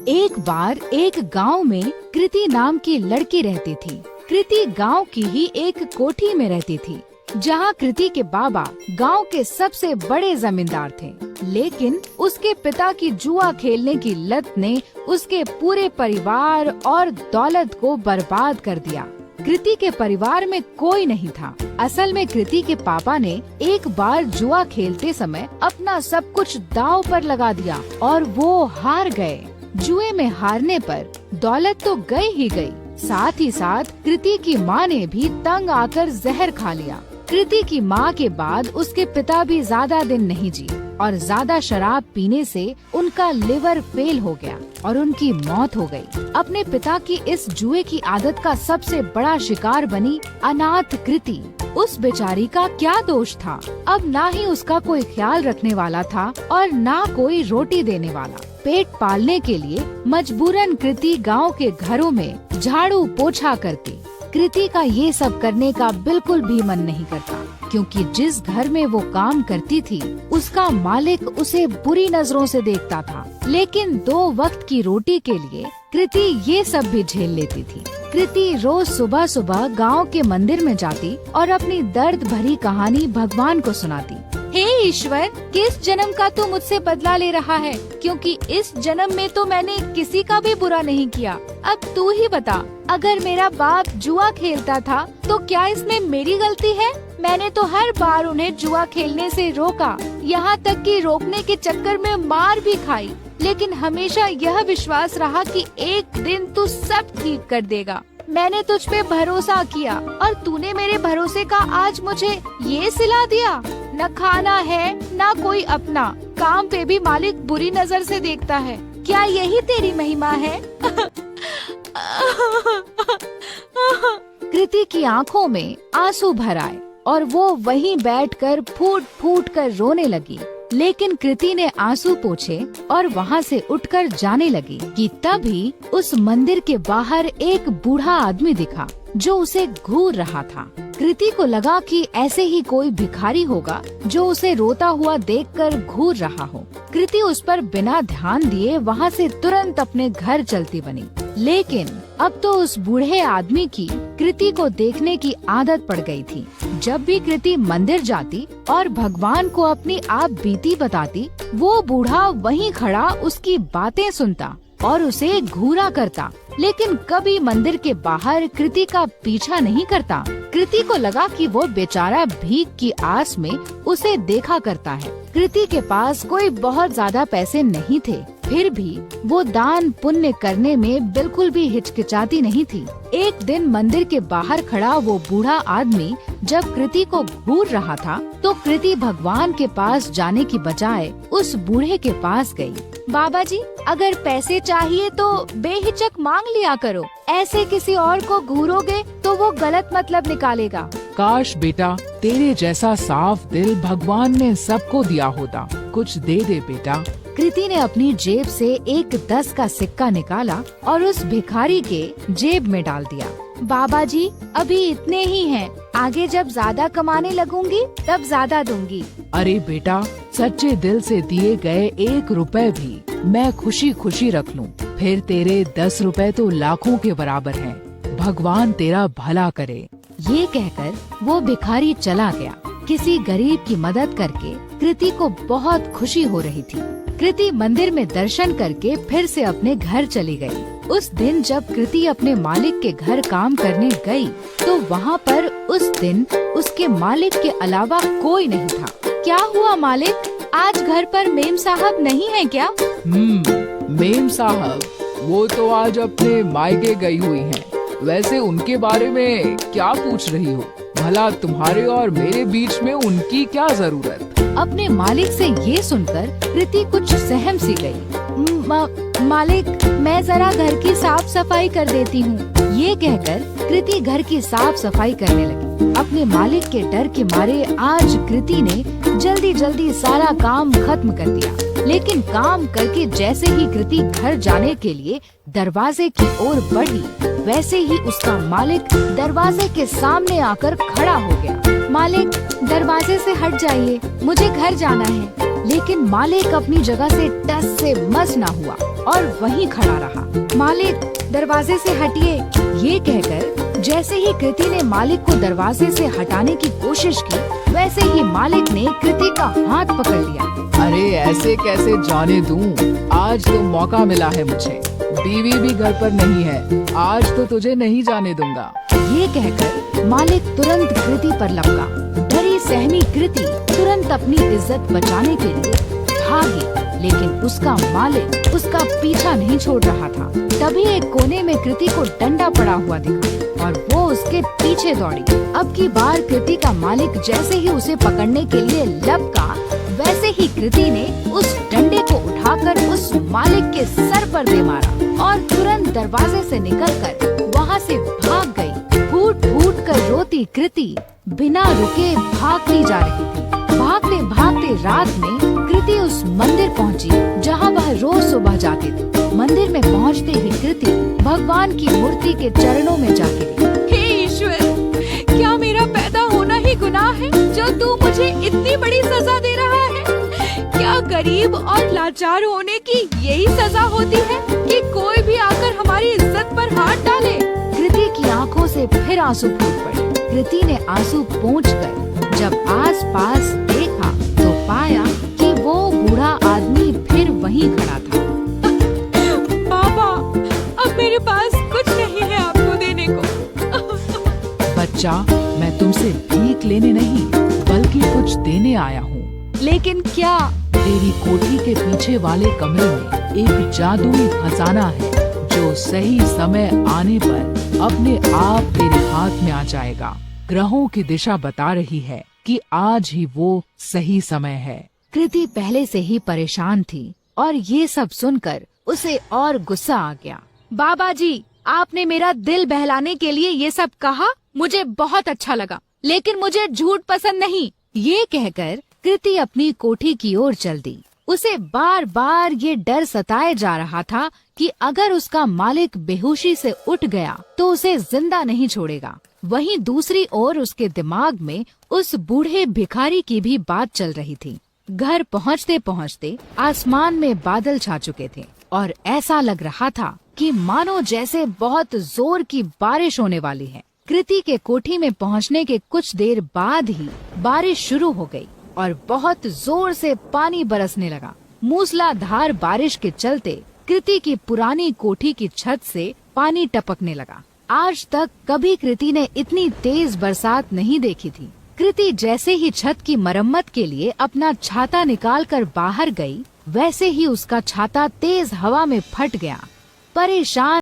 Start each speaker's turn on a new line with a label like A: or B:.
A: एक बार एक गांव में कृति नाम की लड़की रहती थी। कृति गांव की ही एक कोठी में रहती थी, जहां कृति के बाबा गांव के सबसे बड़े जमींदार थे। लेकिन उसके पिता की जुआ खेलने की लत ने उसके पूरे परिवार और दौलत को बर्बाद कर दिया। कृति के परिवार में कोई नहीं था। असल में कृति के पापा ने एक बार जुआ खेलते समय अपना सब कुछ दांव पर लगा दिया और वो हार गए। जुए में हारने पर दौलत तो गई ही गई, साथ ही साथ कृति की माँ ने भी तंग आकर जहर खा लिया। कृति की माँ के बाद उसके पिता भी ज्यादा दिन नहीं जी और ज्यादा शराब पीने से उनका लिवर फेल हो गया और उनकी मौत हो गई। अपने पिता की इस जुए की आदत का सबसे बड़ा शिकार बनी अनाथ कृति। उस बेचारी का क्या दोष था? अब ना ही उसका कोई ख्याल रखने वाला था और ना कोई रोटी देने वाला। पेट पालने के लिए मजबूरन कृति गांव के घरों में झाड़ू पोछा करती। कृति का ये सब करने का बिल्कुल भी मन नहीं करता, क्योंकि जिस घर में वो काम करती थी उसका मालिक उसे बुरी नजरों से देखता था। लेकिन 2 वक्त की रोटी के लिए कृति ये सब भी झेल लेती थी। कृति रोज सुबह सुबह गांव के मंदिर में जाती और अपनी दर्द भरी कहानी भगवान को सुनाती। हे ईश्वर, किस जन्म का तू मुझसे बदला ले रहा है? क्योंकि इस जन्म में तो मैंने किसी का भी बुरा नहीं किया। अब तू ही बता, अगर मेरा बाप जुआ खेलता था तो क्या इसमें मेरी गलती है? मैंने तो हर बार उन्हें जुआ खेलने से रोका, यहाँ तक कि रोकने के चक्कर में मार भी खाई, लेकिन हमेशा यह विश्वास रहा कि एक दिन तू सब ठीक कर देगा। मैंने तुझ पे भरोसा किया और तूने मेरे भरोसे का आज मुझे ये सिला दिया। न खाना है न कोई अपना, काम पे भी मालिक बुरी नजर से देखता है। क्या यही तेरी महिमा है? कृति की आंखों में आंसू भर आए और वो वहीं बैठकर फूट फूट कर रोने लगी। लेकिन कृति ने आंसू पोंछे और वहाँ से उठकर जाने लगी कि तभी उस मंदिर के बाहर एक बूढ़ा आदमी दिखा जो उसे घूर रहा था। कृति को लगा कि ऐसे ही कोई भिखारी होगा जो उसे रोता हुआ देखकर घूर रहा हो। कृति उस पर बिना ध्यान दिए वहाँ से तुरंत अपने घर चलती बनी। लेकिन अब तो उस बूढ़े आदमी की कृति को देखने की आदत पड़ गई थी। जब भी कृति मंदिर जाती और भगवान को अपनी आप बीती बताती, वो बूढ़ा वहीं खड़ा उसकी बातें सुनता और उसे घूरा करता, लेकिन कभी मंदिर के बाहर कृति का पीछा नहीं करता। कृति को लगा कि वो बेचारा भीख की आस में उसे देखा करता है। कृति के पास कोई बहुत ज्यादा पैसे नहीं थे, फिर भी वो दान पुण्य करने में बिल्कुल भी हिचकिचाती नहीं थी। एक दिन मंदिर के बाहर खड़ा वो बूढ़ा आदमी जब कृति को घूर रहा था, तो कृति भगवान के पास जाने की बजाय उस बूढ़े के पास गई। बाबा जी, अगर पैसे चाहिए तो बेहिचक मांग लिया करो। ऐसे किसी और को घूरोगे तो वो गलत मतलब निकालेगा।
B: काश बेटा, तेरे जैसा साफ दिल भगवान ने सबको दिया होता। कुछ दे दे बेटा।
A: कृति ने अपनी जेब से एक 10 का सिक्का निकाला और उस भिखारी के जेब में डाल दिया। बाबा जी, अभी इतने ही हैं, आगे जब ज्यादा कमाने लगूंगी तब ज्यादा दूंगी।
B: अरे बेटा, सच्चे दिल से दिए गए 1 रुपए भी मैं खुशी खुशी रख लूं, फिर तेरे 10 रुपए तो लाखों के बराबर हैं। भगवान तेरा भला करे।
A: ये कहकर वो भिखारी चला गया। किसी गरीब की मदद करके कृति को बहुत खुशी हो रही थी। कृति मंदिर में दर्शन करके फिर से अपने घर चली गई। उस दिन जब कृति अपने मालिक के घर काम करने गई, तो वहाँ पर उस दिन उसके मालिक के अलावा कोई नहीं था। क्या हुआ मालिक, आज घर पर मेम साहब नहीं है क्या?
B: मेम साहब, वो तो आज अपने मायके गई हुई हैं। वैसे उनके बारे में क्या पूछ रही हो? भला तुम्हारे और मेरे बीच में उनकी क्या जरूरत?
A: अपने मालिक से ये सुनकर कृति कुछ सहम सी गई। मालिक, मैं जरा घर की साफ सफाई कर देती हूँ। ये कहकर कृति घर की साफ सफाई करने लगी। अपने मालिक के डर के मारे आज कृति ने जल्दी जल्दी सारा काम खत्म कर दिया। लेकिन काम करके जैसे ही कृति घर जाने के लिए दरवाजे की ओर बढ़ी, वैसे ही उसका मालिक दरवाजे के सामने आकर खड़ा हो गया। मालिक, दरवाजे से हट जाइए, मुझे घर जाना है। लेकिन मालिक अपनी जगह से टस से मस ना हुआ। और वहीं खड़ा रहा। मालिक, दरवाजे से हटिए, ये कहकर जैसे ही कृति ने मालिक को दरवाजे से हटाने की कोशिश की, वैसे ही मालिक ने कृति का हाथ पकड़ लिया।
B: अरे ऐसे कैसे जाने दूं? आज तो मौका मिला है मुझे, बीवी भी घर पर नहीं है, आज तो तुझे नहीं जाने दूंगा।
A: ये कहकर मालिक तुरंत कृति पर लपका। डरी सहमी कृति तुरंत अपनी इज्जत बचाने के लिए भागी, लेकिन उसका मालिक उसका पीछा नहीं छोड़ रहा था। तभी एक कोने में कृति को डंडा पड़ा हुआ दिखा और वो उसके पीछे दौड़ी। अब की बार कृति का मालिक जैसे ही उसे पकड़ने के लिए लपका, वैसे ही कृति ने उस डंडे को उठाकर उस मालिक के सर पर दे मारा और तुरंत दरवाजे से निकलकर वहाँ से भाग गई। फूट फूट कर रोती कृति बिना रुके भागती जा रही थी। भागते भागते रात में कृति उस मंदिर पहुंची जहां वह रोज सुबह जाती थी। मंदिर में पहुंचते ही कृति भगवान की मूर्ति के चरणों में जा गिरी।
C: हे ईश्वर, क्या मेरा पैदा होना ही गुनाह है जो तू मुझे इतनी बड़ी सजा दे रहा है? क्या गरीब और लाचार होने की यही सजा होती है कि कोई भी आकर हमारी इज्जत पर हाथ डाले?
A: कृति की आंखों से फिर आंसू फूट पड़े। कृति ने आंसू पोंछकर जब आस-पास देखा तो पाया कि वो बूढ़ा आदमी फिर वहीं खड़ा था।
C: पापा, अब मेरे पास कुछ नहीं है आपको देने को।
B: बच्चा, मैं तुमसे भीख लेने नहीं बल्कि कुछ देने आया हूँ।
A: लेकिन क्या?
B: तेरी कोठी के पीछे वाले कमरे में एक जादुई खजाना है जो सही समय आने पर अपने आप तेरे हाथ में आ जाएगा। ग्रहों की दिशा बता रही है कि आज ही वो सही समय है।
A: कृति पहले से ही परेशान थी और ये सब सुनकर उसे और गुस्सा आ गया। बाबा जी, आपने मेरा दिल बहलाने के लिए ये सब कहा, मुझे बहुत अच्छा लगा, लेकिन मुझे झूठ पसंद नहीं। ये कहकर कृति अपनी कोठी की ओर चल दी। उसे बार बार ये डर सताए जा रहा था कि अगर उसका मालिक बेहोशी से उठ गया तो उसे जिंदा नहीं छोड़ेगा। वहीं दूसरी ओर उसके दिमाग में उस बूढ़े भिखारी की भी बात चल रही थी। घर पहुंचते पहुंचते आसमान में बादल छा चुके थे और ऐसा लग रहा था कि मानो जैसे बहुत जोर की बारिश होने वाली है। कृति के कोठी में पहुंचने के कुछ देर बाद ही बारिश शुरू हो गई और बहुत जोर से पानी बरसने लगा। मूसलाधार बारिश के चलते कृति की पुरानी कोठी की छत से पानी टपकने लगा। आज तक कभी कृति ने इतनी तेज बरसात नहीं देखी थी। कृति जैसे ही छत की मरम्मत के लिए अपना छाता निकालकर बाहर गई, वैसे ही उसका छाता तेज हवा में फट गया। परेशान